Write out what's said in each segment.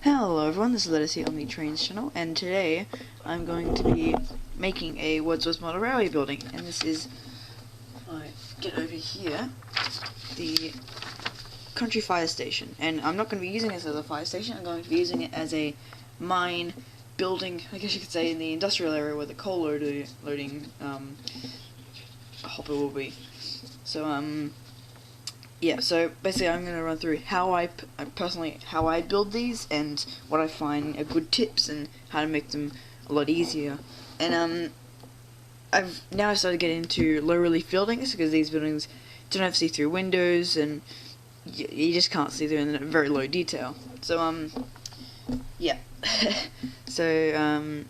Hello everyone, this is Lettuce here on the Trains channel, and today I'm going to be making a Wordsworth Model Railway building, and this is, if I get over here, the country fire station. And I'm not going to be using this as a fire station, I'm going to be using it as a mine building, I guess you could say, in the industrial area where the coal loading hopper will be. So, yeah, so basically I'm going to run through how I build these and what I find are good tips and how to make them a lot easier. And I've started getting into low relief buildings because these buildings don't have see-through windows and you just can't see them in very low detail. So yeah. So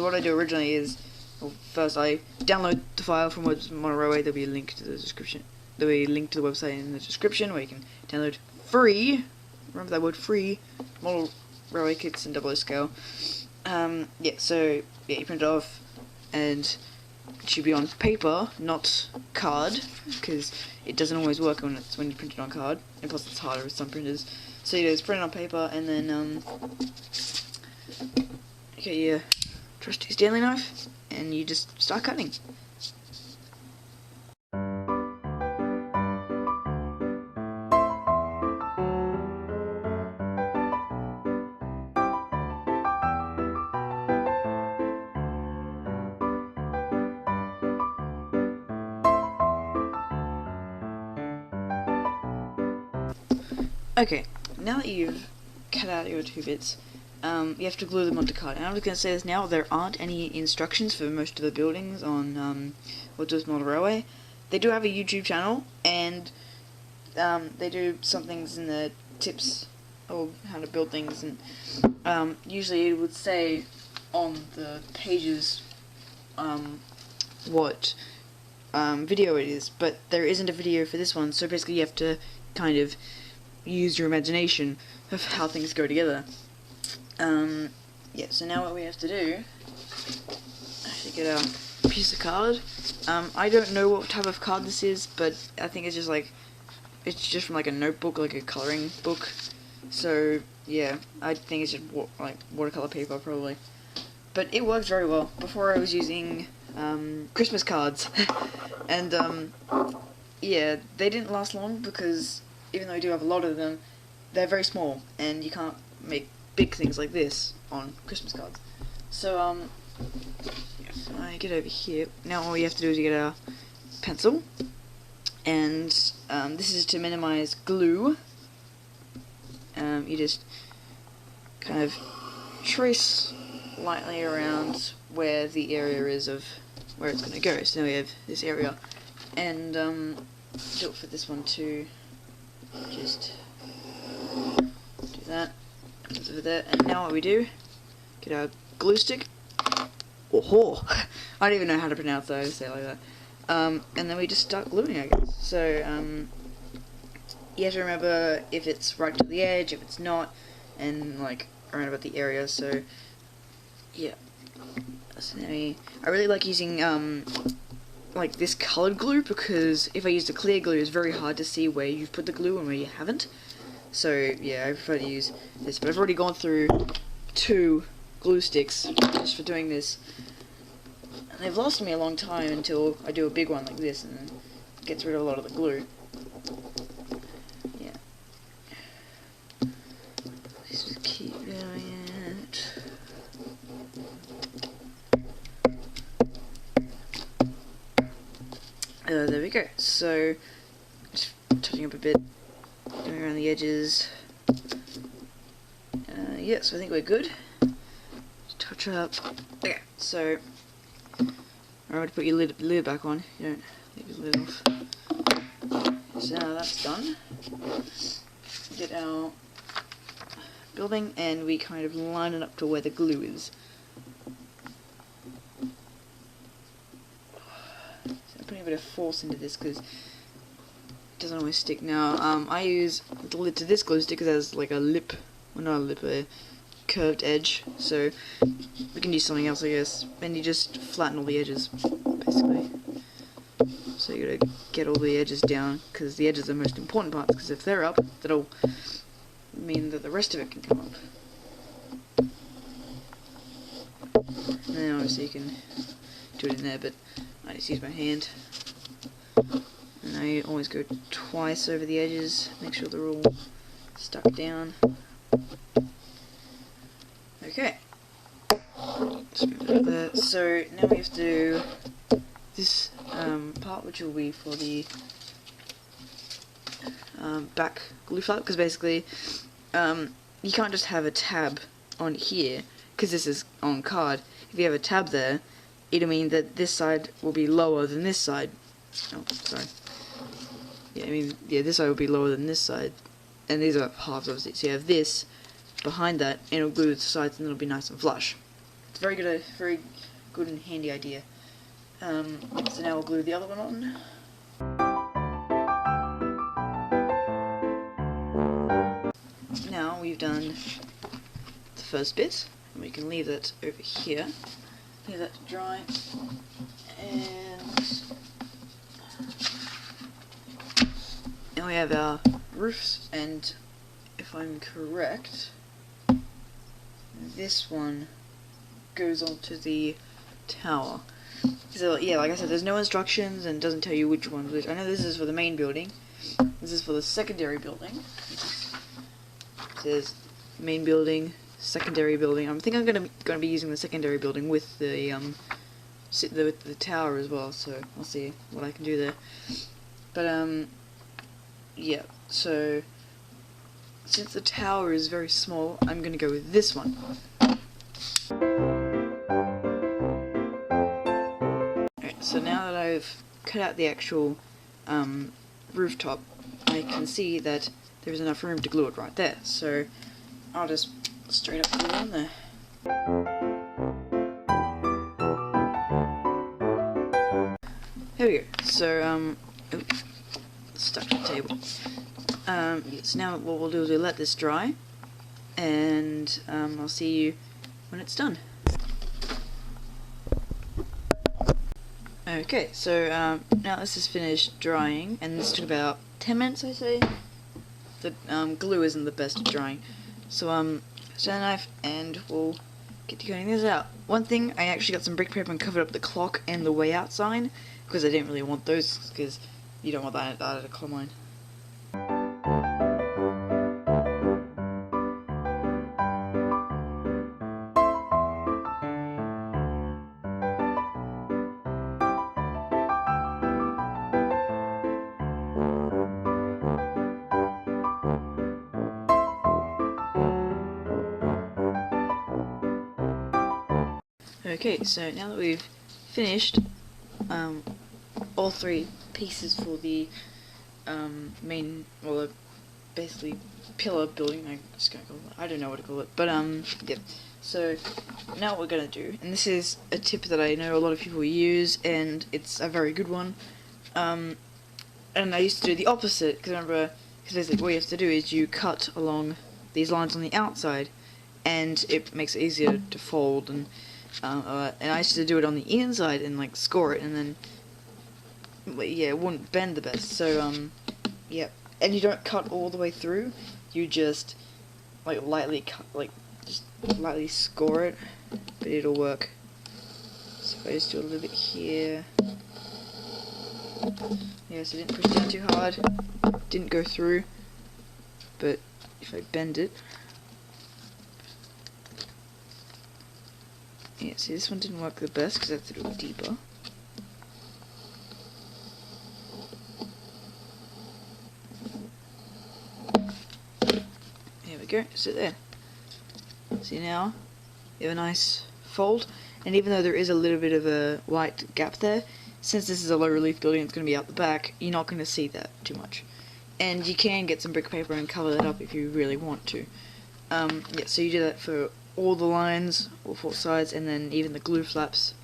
what I do originally is, well, first I download the file from Wordsworth Model Railway. There'll be a link to the description. There'll be a link to the website in the description where you can download free, remember that word, free, model railway kits in 00 scale. So you print it off, and it should be on paper, not card, because it doesn't always work when you print it on card, and plus it's harder with some printers. So you just print it on paper, and then get your trusty Stanley knife, and you just start cutting. Okay, now that you've cut out your 2 bits, you have to glue them onto card. And I'm just going to say this now, there aren't any instructions for most of the buildings on Wordsworth Model Railway. They do have a YouTube channel, and they do some things in the tips of how to build things, and usually it would say on the pages what video it is, but there isn't a video for this one, so basically you have to kind of use your imagination of how things go together. Yeah, so now what we have to do, actually get our piece of card. I don't know what type of card this is, but I think it's just from like a notebook, like a coloring book. So yeah, I think it's just like watercolor paper probably. But it works very well. Before I was using Christmas cards, and yeah, they didn't last long because even though I do have a lot of them, they're very small, and you can't make big things like this on Christmas cards. So, if I get over here, now all you have to do is you get a pencil, and this is to minimize glue. You just kind of trace lightly around where the area is of where it's going to go. So now we have this area, and do it for this one too. Just do that, over there, and now what we do, get our glue stick, oh, I don't even know how to pronounce that, I just say it like that, and then we just start gluing, I guess. So, you have to remember if it's right to the edge, if it's not, and like, around about the area, so, yeah. So now I really like using, like this colored glue, because if I use the clear glue it's very hard to see where you've put the glue and where you haven't. So yeah, I prefer to use this, but I've already gone through 2 glue sticks just for doing this, and they've lasted me a long time until I do a big one like this, and then it gets rid of a lot of the glue. Yeah. Let's just keep doing it. There we go. So, just touching up a bit, going around the edges. Yeah, so I think we're good. Just touch up. Okay, so remember to put your lid back on. You don't leave your lid off. So now that's done. Get our building, and we kind of line it up to where the glue is. Putting a bit of force into this because it doesn't always stick. Now, I use the lid to this glue stick because it has like a lip, well not a lip, a curved edge, so we can use something else I guess, and you just flatten all the edges, basically. So you gotta get all the edges down, because the edges are the most important parts, because if they're up, that'll mean that the rest of it can come up. And then obviously you can do it in there, but I just use my hand. And I always go twice over the edges, make sure they're all stuck down. Okay. Just move it up there. So now we have to do this part, which will be for the back glue flap, because basically you can't just have a tab on here, because this is on card. If you have a tab there, it'll mean that this side will be lower than this side. Oh, sorry. Yeah, this side will be lower than this side, and these are halves obviously. So you have this behind that, and it'll glue the sides, and it'll be nice and flush. It's very good and handy idea. So now we'll glue the other one on. Now we've done the first bit, and we can leave that over here. Leave that to dry, and now we have our roofs, and if I'm correct, this one goes onto the tower. So yeah, like I said, there's no instructions and doesn't tell you which one's which. I know this is for the main building. This is for the secondary building. It says main building, secondary building. I think I'm gonna be using the secondary building with the with the tower as well. So I'll see what I can do there. But yeah. So since the tower is very small, I'm gonna go with this one. Alright, so now that I've cut out the actual rooftop, I can see that there's enough room to glue it right there. So I'll just straight up glue it on there. There we go. So oops, stuck to the table. So now what we'll do is we'll let this dry, and I'll see you when it's done. Okay, so now this is finished drying, and this took about 10 minutes, I say. The glue isn't the best at drying, so stand a knife and we'll get to cutting this out. One thing, I actually got some brick paper and covered up the clock and the way out sign, because I didn't really want those, because you don't want that at a coal mine. Okay, so now that we've finished all three pieces for the main, well, basically pillar building, I don't know what to call it, but yeah. So now what we're gonna do, and this is a tip that I know a lot of people use, and it's a very good one. And I used to do the opposite, because basically what you have to do is you cut along these lines on the outside, and it makes it easier to fold. And I used to do it on the inside and like score it, and then yeah, it wouldn't bend the best. So yeah, and you don't cut all the way through. You just like lightly cut, like just lightly score it, but it'll work. So if I just do a little bit here, yeah, so I didn't push down too hard, didn't go through, but if I bend it. Yeah, see, this one didn't work the best because I have to do it deeper. There we go, so there. See now, you have a nice fold, and even though there is a little bit of a white gap there, since this is a low relief building, it's going to be out the back, you're not going to see that too much. And you can get some brick paper and cover that up if you really want to. Yeah, so you do that for all the lines, all four sides, and then even the glue flaps,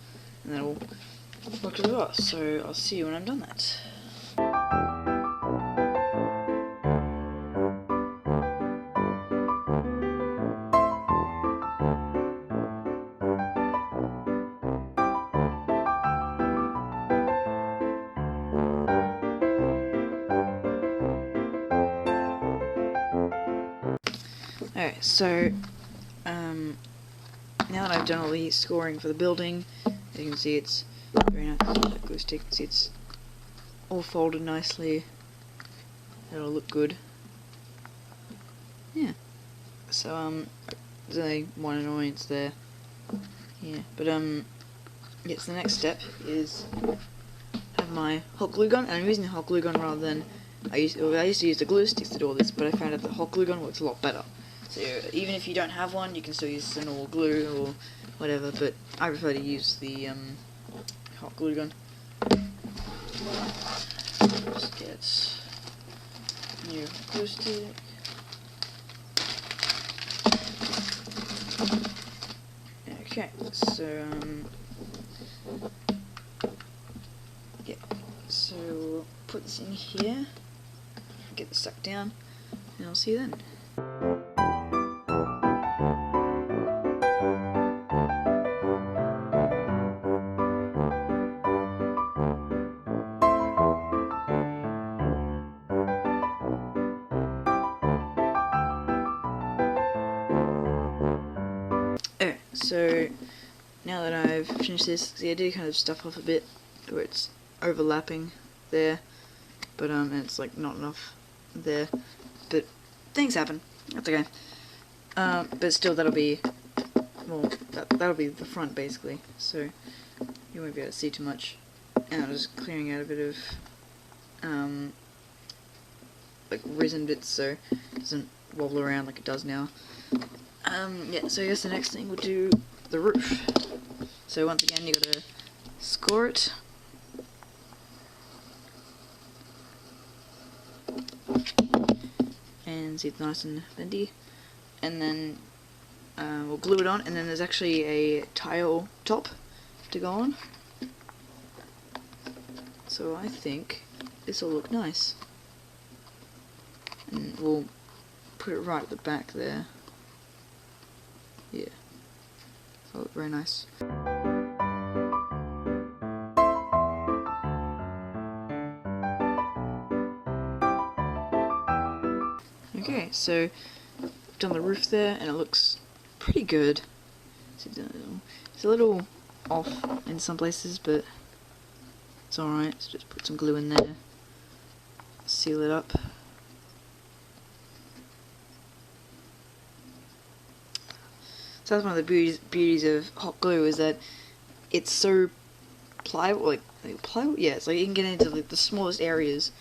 and then it'll work really well. So I'll see you when I'm done that. Alright, so now that I've done all the scoring for the building, as you can see it's very nice. That glue stick, see it's all folded nicely. It'll look good. Yeah. So there's one annoyance there. Yeah, but yes, the next step is have my hot glue gun, and I'm using the hot glue gun rather than I used to use the glue sticks to do all this, but I found out the hot glue gun works a lot better. So even if you don't have one, you can still use the normal glue or whatever, but I prefer to use the hot glue gun. Just get new glue stick. Okay, so yeah, so we'll put this in here, get this stuck down, and I'll see you then. Okay, so now that I've finished this, see I did kind of stuff off a bit where it's overlapping there, but it's like not enough there, but things happen, that's okay. But still that'll be, well, that'll be the front basically, so you won't be able to see too much. And I'm just clearing out a bit of like resin bits so it doesn't wobble around like it does now. Yeah, so I guess the next thing we'll do the roof. So once again you gotta score it. And see it's nice and bendy. And then we'll glue it on, and then there's actually a tile top to go on. So I think this will look nice. And we'll put it right at the back there. Yeah. It'll look very nice. Okay, so I've done the roof there and it looks pretty good. It's a little off in some places, but it's alright. So just put some glue in there, seal it up. So that's one of the beauties of hot glue, is that it's so pliable, like pliable. Yeah, it's like you can get into like the smallest areas,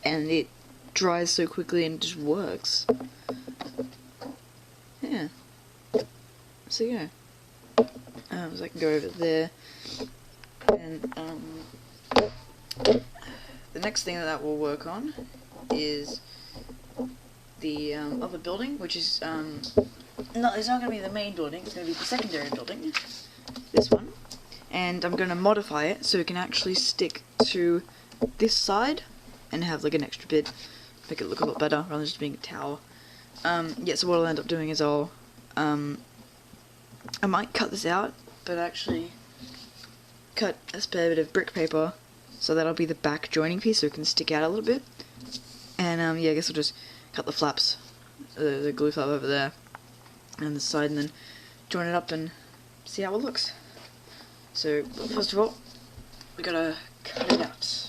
and it dries so quickly and just works. Yeah. So yeah. So I can go over there, and the next thing that we'll work on is the other building, which is no, it's not going to be the main building, it's going to be the secondary building, this one, and I'm going to modify it so it can actually stick to this side and have like an extra bit, make it look a lot better rather than just being a tower. Yeah, so what I'll end up doing is I might cut this out, but actually cut a spare bit of brick paper so that'll be the back joining piece so it can stick out a little bit, and yeah, I guess I'll just cut the flaps, the glue flap over there and the side, and then join it up and see how it looks. So first of all, we gotta cut it out.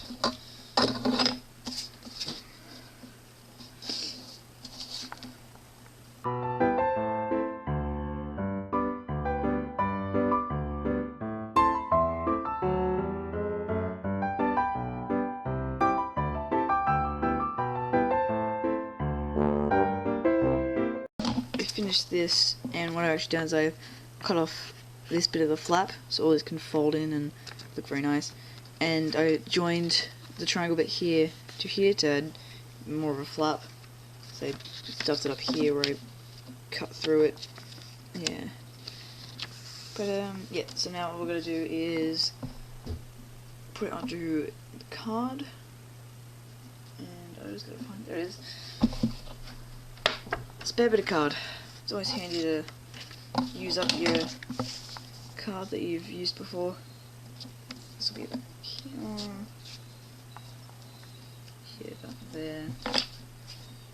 Finished this, and what I've actually done is I've cut off this bit of the flap so all this can fold in and look very nice, and I joined the triangle bit here to add more of a flap, so I stuffed it up here where I cut through it. Yeah, but yeah, so now what we're going to do is put it onto the card, and I just got to find, there it is, spare bit of card. It's always handy to use up your card that you've used before. This will be about here, here, about there.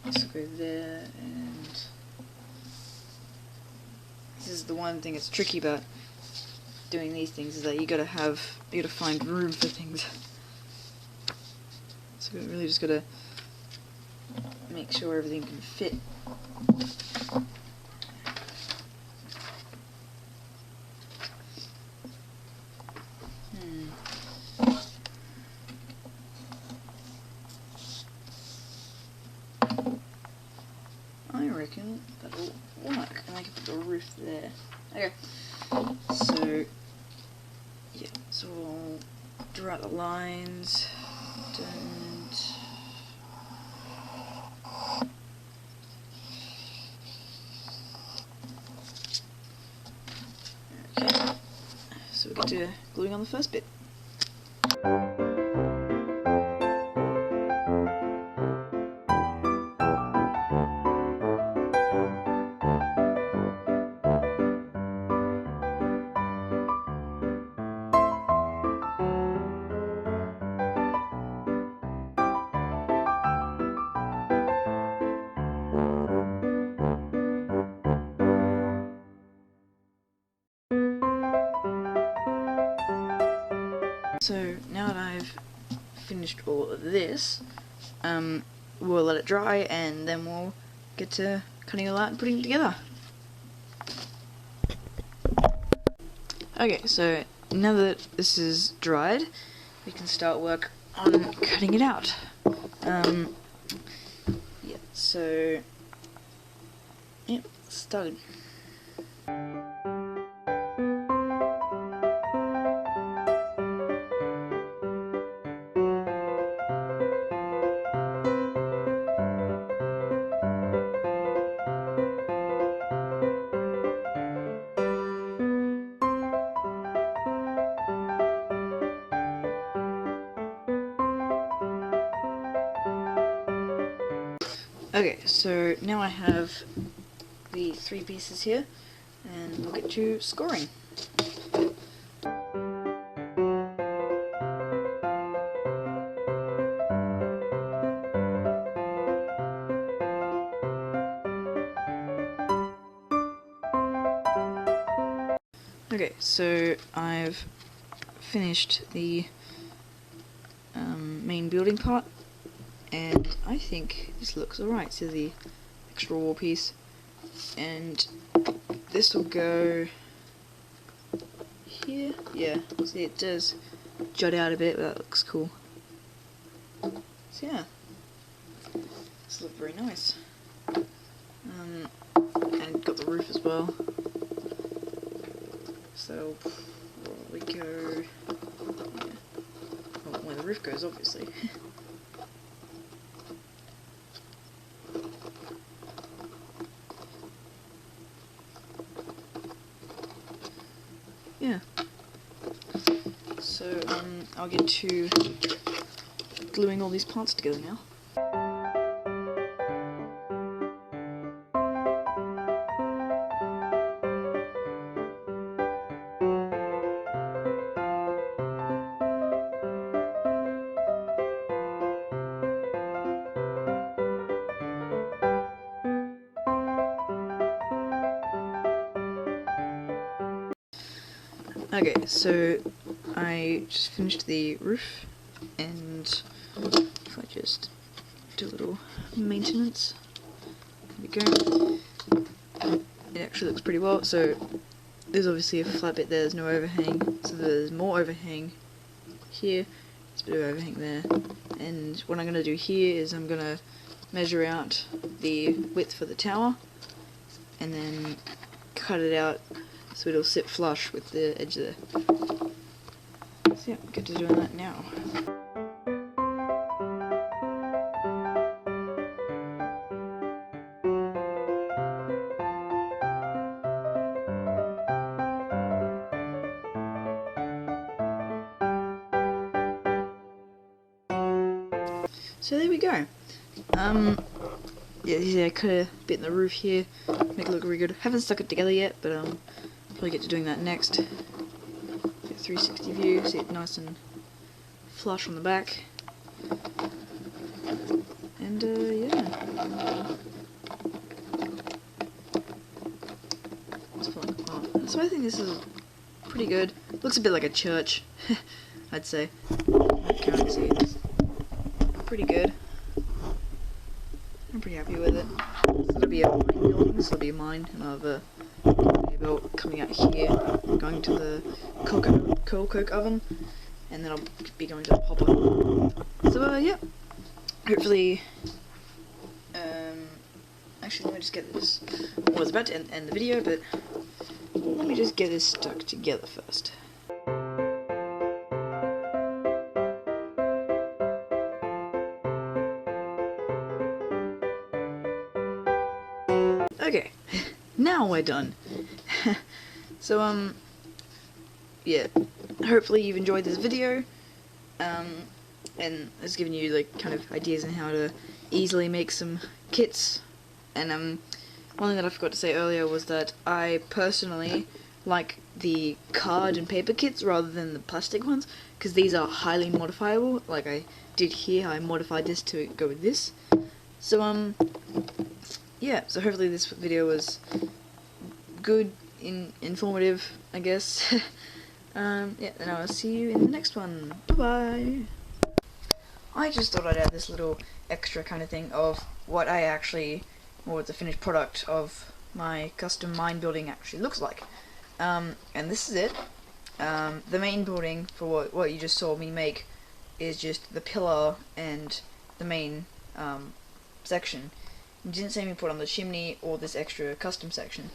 This will go there, and This is the one thing that's tricky about doing these things, is that you gotta find room for things. So we really just gotta make sure everything can fit. I reckon that'll work, and I can put the roof there. Okay, so yeah, so I'll draw out the lines. Okay, so we get to gluing on the first bit. So now that I've finished all of this, we'll let it dry and then we'll get to cutting it all out and putting it together. Okay, so now that this is dried, we can start work on cutting it out. Yeah, so yep, started. Okay, so now I have the 3 pieces here, and we'll get to scoring. Okay, so I've finished the main building part, and I think this looks alright. So the extra wall piece, and this will go here. Yeah, see, it does jut out a bit, but that looks cool. So yeah, this looks very nice. And got the roof as well. So we go, yeah. Well, when the roof goes, obviously. Yeah. So I'll get to gluing all these parts together now. Okay, so I just finished the roof, and if I just do a little maintenance, there we go. It actually looks pretty well. So there's obviously a flat bit there, there's no overhang, so there's more overhang here, there's a bit of overhang there, and what I'm going to do here is I'm going to measure out the width for the tower, and then cut it out so it'll sit flush with the edge there. So yeah, get to doing that now. So there we go. Yeah, I cut a bit in the roof here, make it look really good. Haven't stuck it together yet, but probably get to doing that next. Get 360 view, see it nice and flush on the back. And yeah. So I think this is pretty good. Looks a bit like a church, I'd say. I can't see it. It's pretty good. I'm pretty happy with it. So it'll be a mine building, so it'll be a mine, and I'll have a built coming out here, going to the coal coke oven, and then I'll be going to the hopper. So yeah, hopefully, actually let me just get this, I was about to end the video, but let me just get this stuck together first. Okay, now we're done. So, yeah, hopefully you've enjoyed this video, and it's given you, like, kind of ideas on how to easily make some kits. And, one thing that I forgot to say earlier was that I personally like the card and paper kits rather than the plastic ones, because these are highly modifiable, like I did here. I modified this to go with this. So, yeah, so hopefully this video was good, informative, I guess. Yeah, and I'll see you in the next one. Bye-bye! I just thought I'd add this little extra kind of thing of what the finished product of my custom mine building actually looks like. And this is it. The main building for what you just saw me make is just the pillar and the main section. You didn't see me put on the chimney or this extra custom section.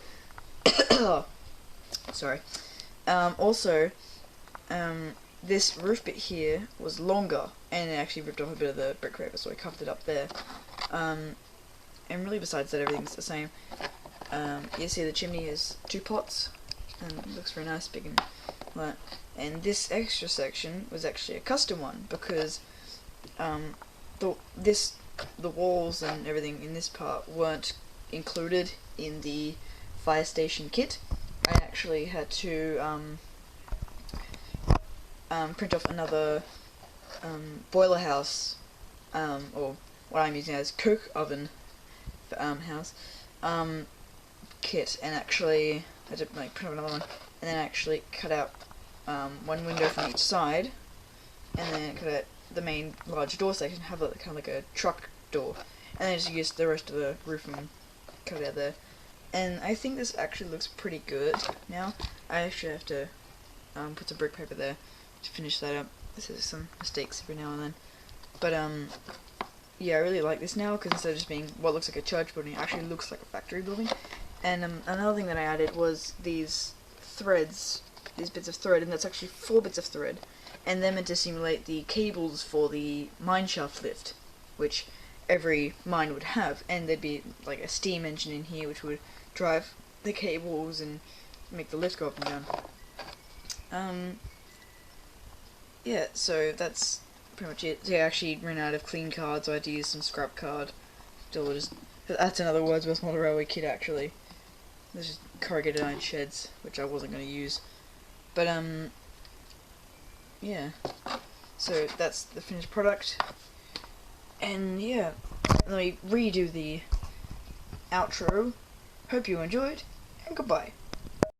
Sorry. Also, this roof bit here was longer, and it actually ripped off a bit of the brick paper, so I covered it up there. And really, besides that, everything's the same. You see the chimney is 2 pots, and it looks very nice, big and flat. And this extra section was actually a custom one, because the walls and everything in this part weren't included in the fire station kit. I actually had to print off another boiler house, or what I'm using as coke oven house kit, and actually I had to like print off another one, and then actually cut out one window from each side, and then cut out the main large door section, have it kind of like a truck door, and then just use the rest of the roof and cut it out there. And I think this actually looks pretty good now. I actually have to put some brick paper there to finish that up. This is some mistakes every now and then, but yeah, I really like this now, because instead of just being what looks like a church building, it actually looks like a factory building. And another thing that I added was these threads, these bits of thread, and that's actually 4 bits of thread, and they're meant to simulate the cables for the mine shaft lift, which every mine would have, and there'd be like a steam engine in here which would drive the cables and make the lift go up and down. Yeah, so that's pretty much it. So I actually ran out of clean card, so I had to use some scrap card. That's another Wordsworth Model Railway kit actually. There's just corrugated iron sheds, which I wasn't going to use. But yeah. So that's the finished product. And yeah, let me redo the outro. Hope you enjoyed, and goodbye.